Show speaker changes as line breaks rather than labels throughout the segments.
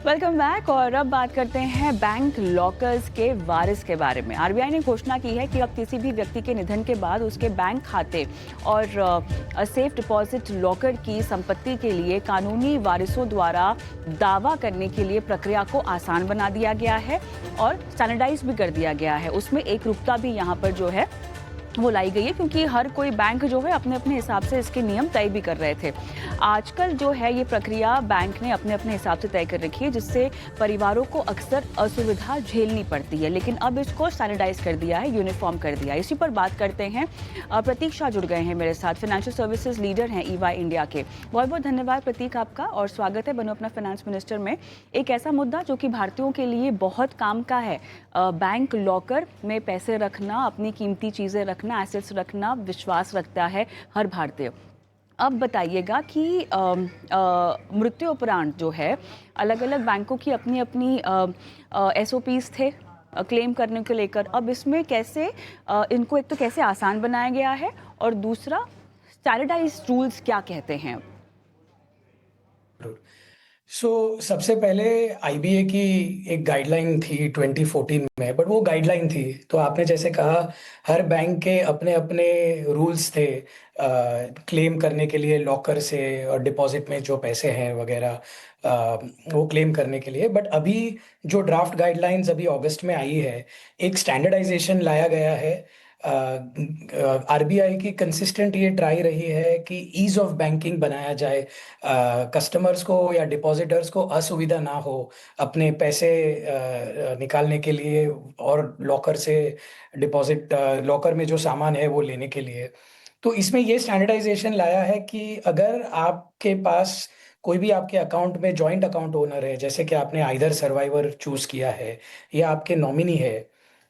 Welcome back. और अब बात करते हैं बैंक लॉकर्स के वारिस के बारे में। आरबीआई ने घोषणा की है कि अब किसी भी व्यक्ति के निधन के बाद उसके बैंक खाते और सेफ डिपॉजिट लॉकर की संपत्ति के लिए कानूनी वारिसों द्वारा दावा करने के लिए प्रक्रिया को आसान बना दिया गया है और स्टैंडर्डाइज भी कर दिया गया है। उसमें एक रूपता भी यहाँ पर जो है वो लाई गई है, क्योंकि हर कोई बैंक जो है अपने अपने हिसाब से इसके नियम तय भी कर रहे थे। आजकल जो है ये प्रक्रिया बैंक ने अपने अपने हिसाब से तय कर रखी है, जिससे परिवारों को अक्सर असुविधा झेलनी पड़ती है, लेकिन अब इसको स्टैंडर्डाइज कर दिया है, यूनिफॉर्म कर दिया है। इसी पर बात करते हैं। प्रतीक शाह जुड़ गए हैं मेरे साथ, फाइनेंशियल सर्विसेज लीडर हैं ईवाई इंडिया के। बहुत बहुत धन्यवाद प्रतीक आपका, और स्वागत है बनो अपना फाइनेंस मिनिस्टर में। एक ऐसा मुद्दा जो कि भारतीयों के लिए बहुत काम का है, बैंक लॉकर में पैसे रखना, अपनी कीमती चीज़ें रखना, एसेट्स रखना, विश्वास रखता है हर भारतीय। अब बताइएगा कि मृत्यु उपरांत जो है अलग अलग बैंकों की अपनी अपनी एसओपीज थे क्लेम करने को लेकर। अब इसमें कैसे इनको एक तो कैसे आसान बनाया गया है, और दूसरा स्टैंडर्डाइज्ड रूल्स क्या कहते हैं?
सबसे पहले आईबीए की एक गाइडलाइन थी 2014 में, बट वो गाइडलाइन थी। तो आपने जैसे कहा, हर बैंक के अपने अपने रूल्स थे क्लेम करने के लिए लॉकर से, और डिपॉजिट में जो पैसे हैं वगैरह वो क्लेम करने के लिए। बट अभी जो ड्राफ्ट गाइडलाइंस अभी अगस्त में आई है, एक स्टैंडर्डाइजेशन लाया गया है। आरबीआई की कंसिस्टेंट ये ट्राई रही है कि ईज ऑफ बैंकिंग बनाया जाए, कस्टमर्स को या डिपॉजिटर्स को असुविधा ना हो अपने पैसे निकालने के लिए, और लॉकर से डिपॉजिट, लॉकर में जो सामान है वो लेने के लिए। तो इसमें ये स्टैंडर्डाइजेशन लाया है कि अगर आपके पास कोई भी आपके अकाउंट में जॉइंट अकाउंट ओनर है, जैसे कि आपने आइदर सर्वाइवर चूज किया है या आपके नॉमिनी है,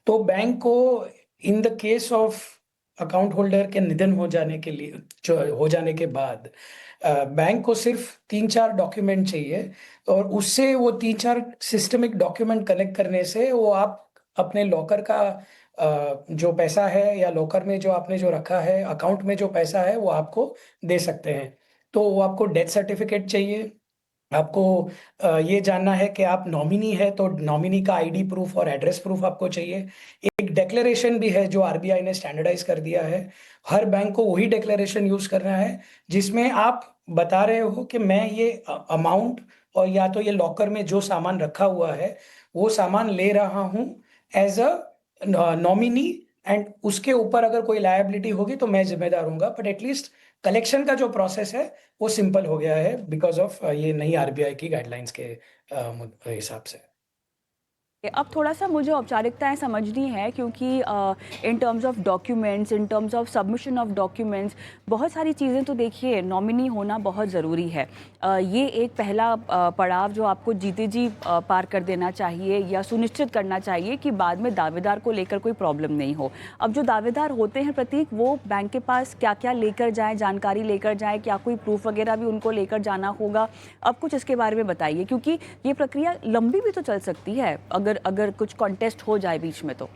तो बैंक को in the case of account holder के निधन हो जाने के लिए, जो हो जाने के बाद, बैंक को सिर्फ 3-4 डॉक्यूमेंट चाहिए, और उससे वो 3-4 सिस्टमिक डॉक्यूमेंट कनेक्ट करने से वो आप अपने लॉकर का जो पैसा है, या लॉकर में जो आपने जो रखा है, अकाउंट में जो पैसा है, वो आपको दे सकते हैं। तो वो आपको डेथ सर्टिफिकेट चाहिए, आपको ये जानना है कि आप नॉमिनी है, तो नॉमिनी का आईडी प्रूफ और एड्रेस प्रूफ आपको चाहिए। एक डेक्लेरेशन भी है जो आरबीआई ने स्टैंडर्डाइज कर दिया है। हर बैंक को वही डेक्लेरेशन यूज करना है, जिसमें आप बता रहे हो कि मैं ये अमाउंट, और या तो ये लॉकर में जो सामान रखा हुआ है वो सामान ले रहा हूँ एज अ नॉमिनी, एंड उसके ऊपर अगर कोई लायबिलिटी होगी तो मैं जिम्मेदार हूंगा। बट एटलीस्ट कलेक्शन का जो प्रोसेस है वो सिंपल हो गया है, बिकॉज ऑफ ये नई आरबीआई की गाइडलाइंस के हिसाब से।
अब थोड़ा सा मुझे औपचारिकताएं समझनी है, क्योंकि in terms of documents, in terms of submission of documents, बहुत सारी चीज़ें तो देखिए नॉमिनी होना बहुत ज़रूरी है। ये एक पहला पड़ाव जो आपको जीते जी पार कर देना चाहिए, या सुनिश्चित करना चाहिए कि बाद में दावेदार को लेकर कोई प्रॉब्लम नहीं हो। अब जो दावेदार होते हैं प्रतीक, वो बैंक के पास क्या क्या लेकर जाएँ, जानकारी लेकर जाएँ, क्या कोई प्रूफ वगैरह भी उनको लेकर जाना होगा? अब कुछ इसके बारे में बताइए, क्योंकि ये प्रक्रिया लंबी भी तो चल सकती है अगर अगर कुछ कॉन्टेस्ट हो जाए बीच में तो।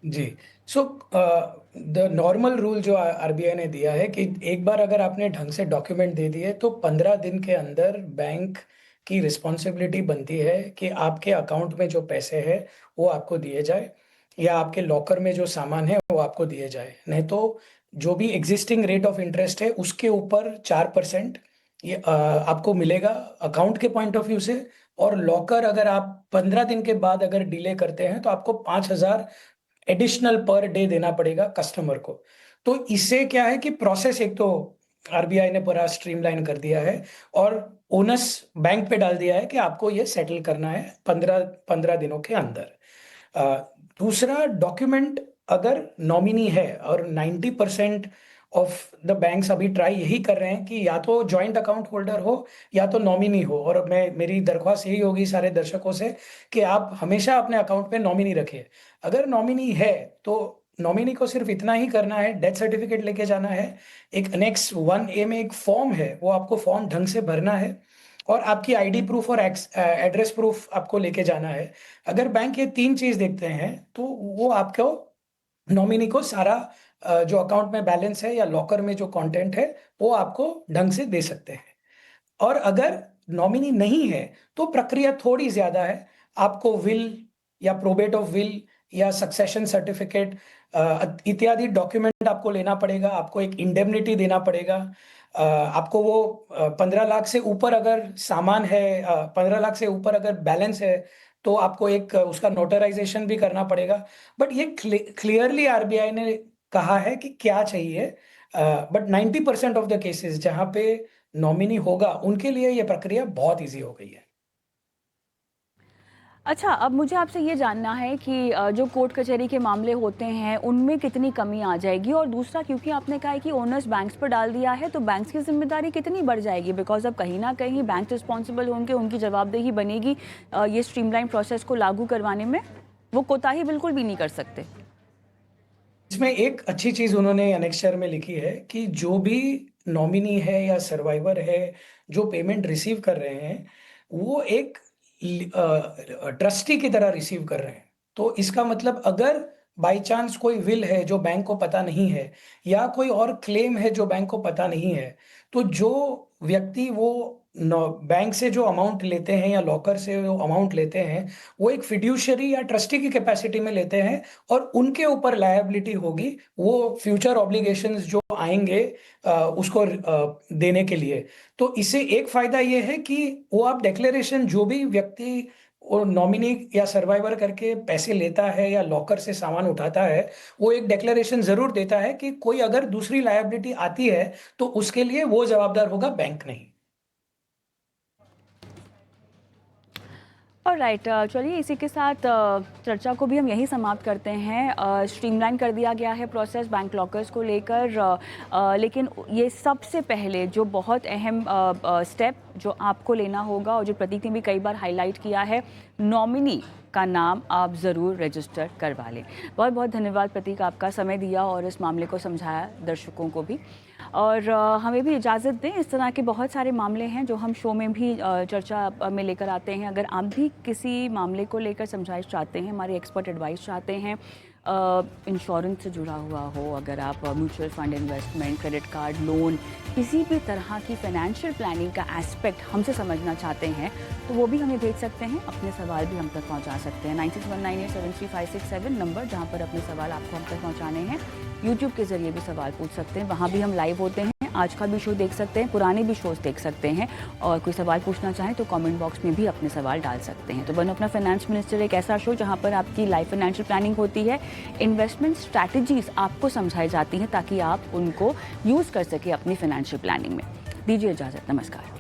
जी। सो द नॉर्मल रूल जो आरबीआई ने दिया है कि एक बार अगर आपने ढंग से डॉक्यूमेंट दे दिए, तो 15 दिन के अंदर बैंक की रिस्पॉन्सिबिलिटी बनती है कि आपके अकाउंट में जो पैसे हैं वो आपको दिए जाए, या आपके लॉकर में जो सामान है वो आपको दिए जाए। नहीं तो जो भी एग्जिस्टिंग रेट ऑफ इंटरेस्ट है उसके ऊपर 4% ये आपको मिलेगा अकाउंट के पॉइंट ऑफ व्यू से। और लॉकर अगर आप 15 दिन के बाद अगर डिले करते हैं, तो आपको 5,000 एडिशनल पर डे देना पड़ेगा कस्टमर को। तो इससे क्या है कि प्रोसेस एक तो आरबीआई ने पूरा स्ट्रीमलाइन कर दिया है, और ओनस बैंक पे डाल दिया है कि आपको ये सेटल करना है 15 दिनों के अंदर। अ, दूसरा डॉक्यूमेंट, अगर नॉमिनी है, और 90% ऑफ द बैंक्स अभी ट्राई यही कर रहे हैं कि या तो जॉइंट अकाउंट होल्डर हो या तो नॉमिनी हो। और मैं, मेरी दरख्वास्त यही होगी सारे दर्शकों से कि आप हमेशा अपने अकाउंट पे नॉमिनी रखें। अगर नॉमिनी है तो नॉमिनी को सिर्फ इतना ही करना है, डेथ सर्टिफिकेट लेके जाना है, एक अनेक्स 1A में एक फॉर्म है, वो आपको फॉर्म ढंग से भरना है, और आपकी आईडी प्रूफ और एड्रेस प्रूफ आपको लेके जाना है। अगर बैंक ये 3 चीज देखते हैं, तो वो आपको, नॉमिनी को सारा जो अकाउंट में बैलेंस है या लॉकर में जो कंटेंट है वो आपको ढंग से दे सकते हैं। और अगर नॉमिनी नहीं है तो प्रक्रिया थोड़ी ज्यादा है। आपको विल या प्रोबेट ऑफ विल या सक्सेशन सर्टिफिकेट इत्यादि डॉक्यूमेंट आपको लेना पड़ेगा। आपको एक इंडेमनिटी देना पड़ेगा। आपको वो 15 लाख से ऊपर अगर सामान है, 15 लाख से ऊपर अगर बैलेंस है, तो आपको एक उसका नोटराइजेशन भी करना पड़ेगा। बट ये क्लियरली आरबीआई ने कहा है कि क्या चाहिए। बट 90% ऑफ द केसेस जहां पे नॉमिनी होगा उनके लिए ये प्रक्रिया बहुत इजी हो गई है।
अच्छा, अब मुझे आपसे ये जानना है कि जो कोर्ट कचहरी के मामले होते हैं उनमें कितनी कमी आ जाएगी, और दूसरा क्योंकि आपने कहा है कि ओनर्स बैंक्स पर डाल दिया है तो बैंक्स की जिम्मेदारी कितनी बढ़ जाएगी, बिकॉज अब कहीं ना कहीं बैंक रिस्पॉन्सिबल होंगे, उनकी जवाबदेही बनेगी ये स्ट्रीमलाइन प्रोसेस को लागू करवाने में। वो कोताही बिल्कुल भी नहीं कर सकते।
इसमें एक अच्छी चीज उन्होंने अनेक्शर में लिखी है कि जो भी नॉमिनी है या सर्वाइवर है जो पेमेंट रिसीव कर रहे हैं, वो एक ट्रस्टी की तरह रिसीव कर रहे हैं। तो इसका मतलब अगर बाई चांस कोई विल है जो बैंक को पता नहीं है, या कोई और क्लेम है जो बैंक को पता नहीं है, तो जो व्यक्ति वो बैंक से जो अमाउंट लेते हैं या लॉकर से जो अमाउंट लेते हैं, वो एक फिड्यूशियरी या ट्रस्टी की कैपेसिटी में लेते हैं, और उनके ऊपर लायबिलिटी होगी वो फ्यूचर ऑब्लिगेशंस जो आएंगे उसको देने के लिए। तो इससे एक फायदा ये है कि वो आप डिक्लेरेशन, जो भी व्यक्ति वो नॉमिनी या सर्वाइवर करके पैसे लेता है या लॉकर से सामान उठाता है, वो एक डिक्लेरेशन जरूर देता है कि कोई अगर दूसरी लायबिलिटी आती है तो उसके लिए वो जवाबदार होगा, बैंक नहीं।
और राइट, चलिए इसी के साथ चर्चा को भी हम यहीं समाप्त करते हैं। स्ट्रीमलाइन कर दिया गया है प्रोसेस बैंक लॉकर्स को लेकर, लेकिन ये सबसे पहले जो बहुत अहम स्टेप जो आपको लेना होगा, और जो प्रतीक ने भी कई बार हाईलाइट किया है, नॉमिनी का नाम आप ज़रूर रजिस्टर करवा लें। बहुत बहुत धन्यवाद प्रतीक, आपका समय दिया और इस मामले को समझाया दर्शकों को भी। और हमें भी इजाज़त दें, इस तरह के बहुत सारे मामले हैं जो हम शो में भी चर्चा में लेकर आते हैं। अगर आप भी किसी मामले को लेकर समझाइश चाहते हैं, हमारी एक्सपर्ट एडवाइस चाहते हैं, इंश्योरेंस से जुड़ा हुआ हो, अगर आप mutual fund, investment, credit card, loan, किसी भी तरह की फाइनेंशियल प्लानिंग का एस्पेक्ट हमसे समझना चाहते हैं, तो वो भी हमें भेज सकते हैं। अपने सवाल भी हम तक पहुंचा सकते हैं। 9619873567 नंबर, जहां पर अपने सवाल आपको हम तक पहुंचाने हैं। यूट्यूब के ज़रिए भी सवाल पूछ सकते हैं, वहाँ भी हम लाइव होते हैं। आज का भी शो देख सकते हैं, पुराने भी शोज़ देख सकते हैं, और कोई सवाल पूछना चाहें तो कमेंट बॉक्स में भी अपने सवाल डाल सकते हैं। तो बनो अपना फाइनेंस मिनिस्टर, एक ऐसा शो जहां पर आपकी लाइफ फाइनेंशियल प्लानिंग होती है, इन्वेस्टमेंट स्ट्रैटेजीज आपको समझाई जाती हैं ताकि आप उनको यूज़ कर सकें अपनी फाइनेंशियल प्लानिंग में। दीजिए इजाज़त, नमस्कार।